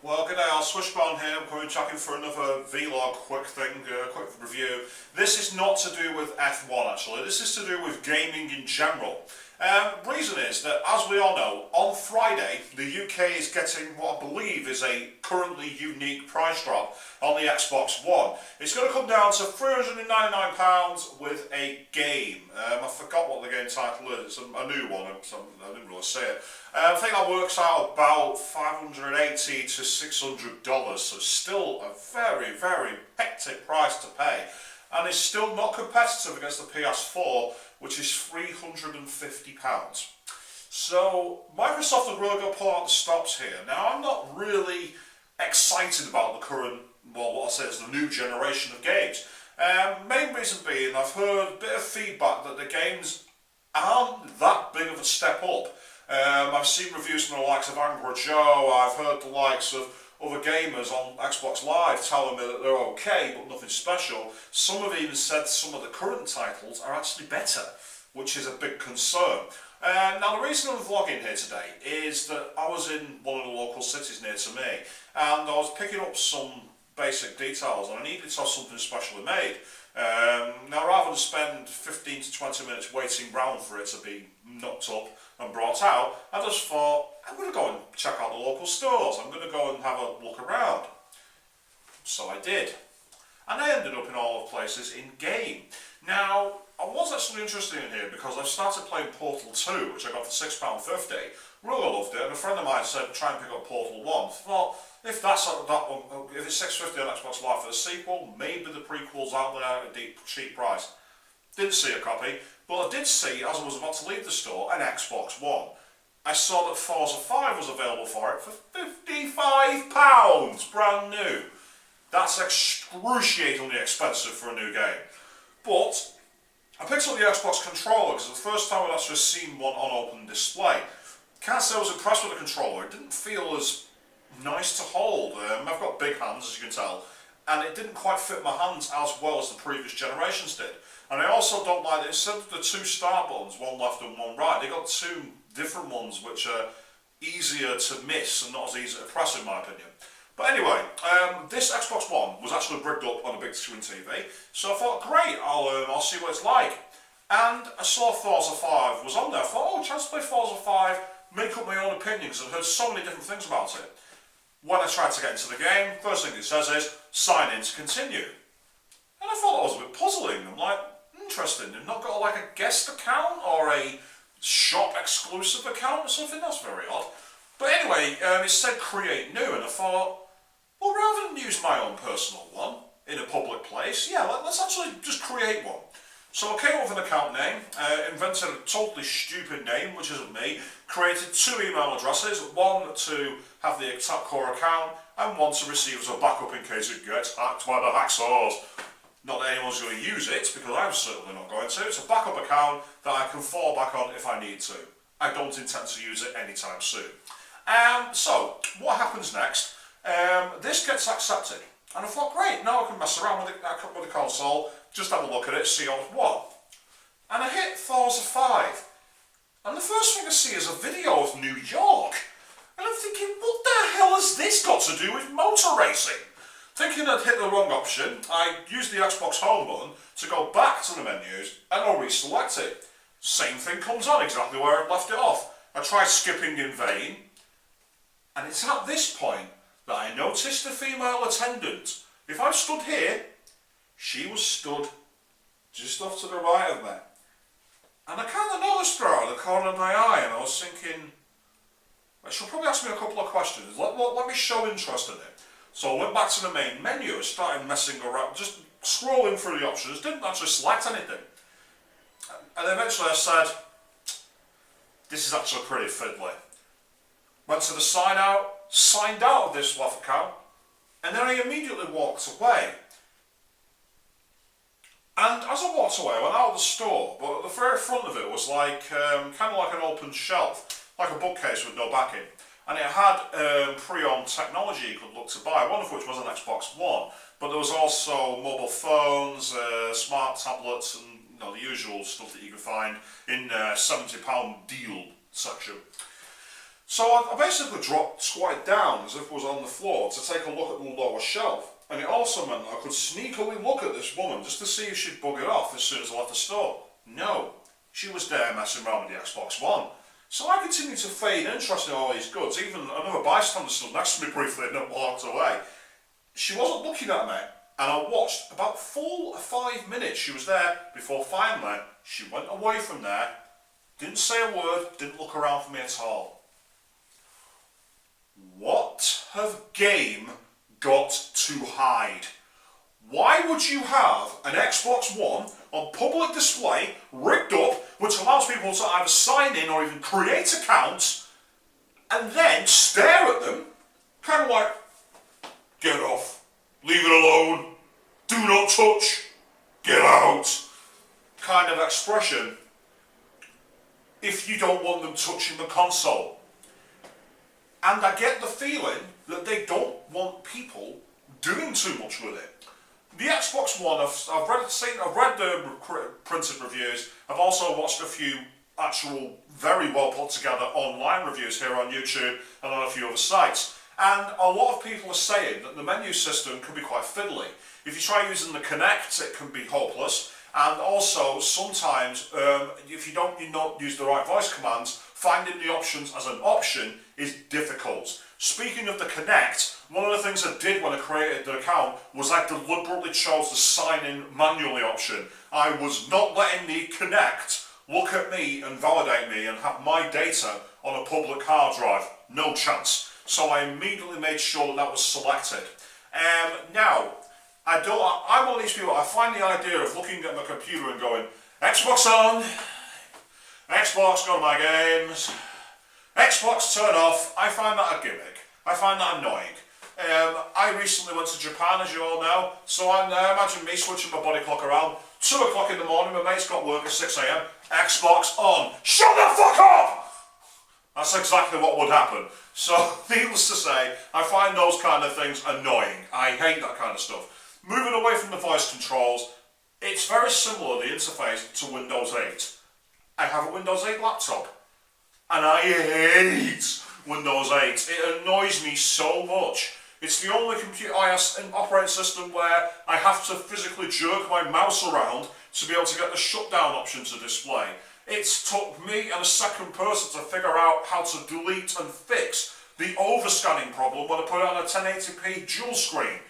Well, g'day, I'll Swishbone here. I'm coming back in for another vlog, quick review. This is not to do with F1 actually, this is to do with gaming in general. Reason is that, as we all know, on Friday the UK is getting what I believe is a currently unique price drop on the Xbox One. It's going to come down to £399 with a game. I forgot what the game title is, it's a new one, so I didn't really say it. I think that works out about $580 to $600, so still a very, very hectic price to pay. And it's still not competitive against the PS4, which is £350. So Microsoft have really got to pull out the stops here. Now, I'm not really excited about the current, well, what I say is the new generation of games. Main reason being, I've heard a bit of feedback that the games aren't that big of a step up. I've seen reviews from the likes of Angry Joe, I've heard the likes of other gamers on Xbox Live telling me that they're okay but nothing special. Some have even said some of the current titles are actually better, which is a big concern. Now, the reason I'm vlogging here today is that I was in one of the local cities near to me and I was picking up some basic details and I needed to have something specially made. Now, rather than spend 15 to 20 minutes waiting round for it to be knocked up and brought out, I just thought, I'm going to go and check out the local stores, I'm going to go and have a look around. So I did. And I ended up in all of places in game. Now, I was actually interested in here because I've started playing Portal 2, which I got for £6.50. Really loved it, and a friend of mine said try and pick up Portal 1. Thought, if that's that one, if it's £6.50 on Xbox Live for the sequel, maybe the prequel's out there at a cheap price. Didn't see a copy, but I did see, as I was about to leave the store, an Xbox One. I saw that Forza 5 was available for it for £55, brand new. That's excruciatingly expensive for a new game. But I picked up the Xbox controller because it's the first time I'd actually seen one on open display. Can't say I was impressed with the controller. It didn't feel as nice to hold. I've got big hands, as you can tell, and it didn't quite fit my hands as well as the previous generations did. And I also don't like that instead of the two start buttons, one left and one right, they got two different ones which are easier to miss and not as easy to press, in my opinion. But anyway, this Xbox One was actually rigged up on a big screen TV, so I thought, great, I'll see what it's like. And I saw Forza 5 was on there. I thought, oh, chance to play Forza 5, make up my own opinions. I've heard so many different things about it. When I tried to get into the game, first thing it says is, sign in to continue. And I thought that was a bit puzzling. I'm like, interesting, they've not got like a guest account or a shop exclusive account or something, that's very odd. But anyway, it said create new, and I thought, well, rather than use my own personal one in a public place, yeah, let's actually just create one. So I came up with an account name, invented a totally stupid name, which isn't me, created two email addresses, one to have the top core account, and one to receive as a backup in case it gets hacked by the hacksaws. Not that anyone's going to use it, because I'm certainly not going to. It's a backup account that I can fall back on if I need to. I don't intend to use it anytime soon. So, what happens next? This gets accepted. And I thought, great, now I can mess around with the console, just have a look at it, see what. And I hit Forza 5. And the first thing I see is a video of New York. And I'm thinking, what the hell has this got to do with motor racing? Thinking I'd hit the wrong option, I used the Xbox home button to go back to the menus and I'll reselect it. Same thing comes on exactly where I'd left it off. I tried skipping in vain, and it's at this point that I noticed the female attendant. If I stood here, she was stood just off to the right of me. And I kind of noticed her out of the corner of my eye, and I was thinking, she'll probably ask me a couple of questions. Let me show interest in it. So I went back to the main menu and started messing around, just scrolling through the options, didn't actually select anything. And eventually I said, this is actually pretty fiddly. Went to the sign out, signed out of this WAF account, and then I immediately walked away. And as I walked away, I went out of the store, but at the very front of it was like, kind of like an open shelf, like a bookcase with no backing. And it had pre-owned technology you could look to buy, one of which was an Xbox One, but there was also mobile phones, smart tablets, and the usual. the usual stuff that you can find in £70 deal section. So I basically squatted down as if I was on the floor to take a look at the lower shelf. And it also meant that I could sneakily look at this woman just to see if she'd buggered off as soon as I left the store. No, she was there messing around with the Xbox One. So I continued to feign interest in all these goods. Even another bystander stood next to me briefly and then walked away. She wasn't looking at me, and I watched about 4 or 5 minutes she was there before finally she went away from there, didn't say a word, didn't look around for me at all. What have game got to hide? Why would you have an Xbox One on public display, rigged up, which allows people to either sign in or even create accounts, and then stare at them, kind of like, get off, leave it alone, do not touch, get out, kind of expression, if you don't want them touching the console? And I get the feeling that they don't want people doing too much with it. The Xbox One, I've read the printed reviews. I've also watched a few actual very well put together online reviews here on YouTube and on a few other sites. And a lot of people are saying that the menu system can be quite fiddly. If you try using the Kinect, it can be hopeless. And also, sometimes, if you don't use the right voice commands, finding the options as an option is difficult. Speaking of the Kinect, one of the things I did when I created the account was I deliberately chose the sign in manually option. I was not letting the Kinect look at me and validate me and have my data on a public hard drive. No chance. So I immediately made sure that was selected. Now, I'm one of these people, I find the idea of looking at my computer and going, Xbox on, Xbox, go to my games, Xbox turn off. I find that a gimmick. I find that annoying. I recently went to Japan, as you all know, so I'm there. Imagine me switching my body clock around. 2 o'clock in the morning, my mate's got work at 6 AM. Xbox on. Shut the fuck up! That's exactly what would happen. So, needless to say, I find those kind of things annoying. I hate that kind of stuff. Moving away from the voice controls, it's very similar, the interface, to Windows 8. I have a Windows 8 laptop, and I hate Windows 8. It annoys me so much. It's the only OS and operating system where I have to physically jerk my mouse around to be able to get the shutdown option to display. It's took me and a second person to figure out how to delete and fix the overscanning problem when I put it on a 1080p dual screen.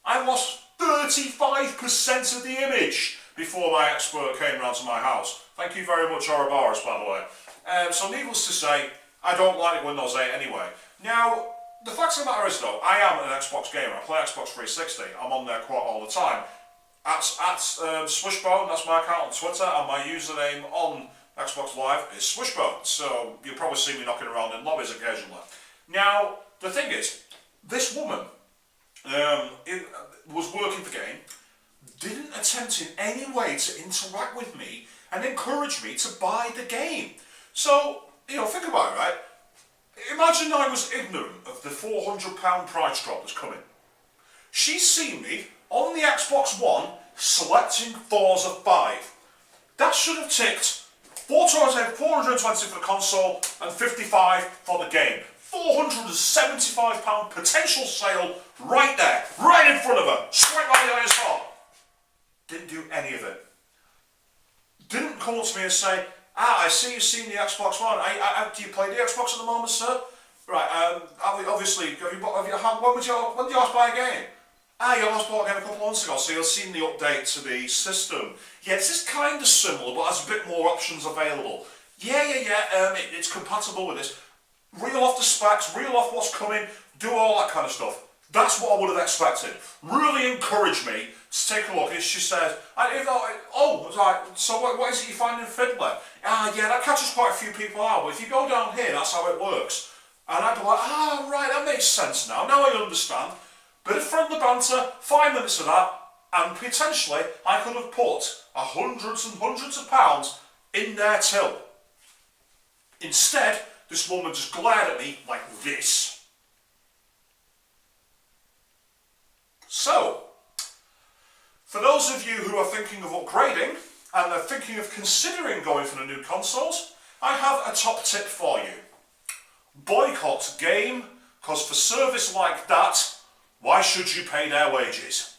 I lost 35% of the image before my expert came round to my house. Thank you very much, Ouroboros, by the way. So needless to say, I don't like Windows 8 anyway. Now, the fact of the matter is though, I am an Xbox gamer. I play Xbox 360. I'm on there quite all the time. At Swishbone, that's my account on Twitter, and my username on Xbox Live is Swishbone. So you'll probably see me knocking around in lobbies occasionally. Now, the thing is, this woman was working the game, didn't attempt in any way to interact with me and encourage me to buy the game. So, think about it, right? Imagine I was ignorant of the £400 price drop that's coming. She's seen me on the Xbox One selecting Forza 5. That should have ticked £420 for the console and £55 for the game. £475 potential sale right there, right in front of her, straight by the eyes hot. Didn't do any of it. Didn't come up to me and say, I see you've seen the Xbox One. Do you play the Xbox at the moment, sir? Right, obviously, when did you last buy a game? You last bought a game a couple of months ago, so you've seen the update to the system. Yeah, this is kind of similar, but has a bit more options available. It's compatible with this. Reel off the specs, reel off what's coming, do all that kind of stuff. That's what I would have expected. Really encourage me to take a look. And she said, so what is it you find in Fiddler? Yeah, that catches quite a few people out, but if you go down here, that's how it works. And I'd be like, right, that makes sense now. Now I understand. Bit of friendly banter, 5 minutes of that, and potentially I could have put hundreds and hundreds of pounds in their till. Instead, this woman just glared at me like this. So, for those of you who are thinking of upgrading and are thinking of considering going for the new consoles, I have a top tip for you. boycott game, because for service like that, why should you pay their wages?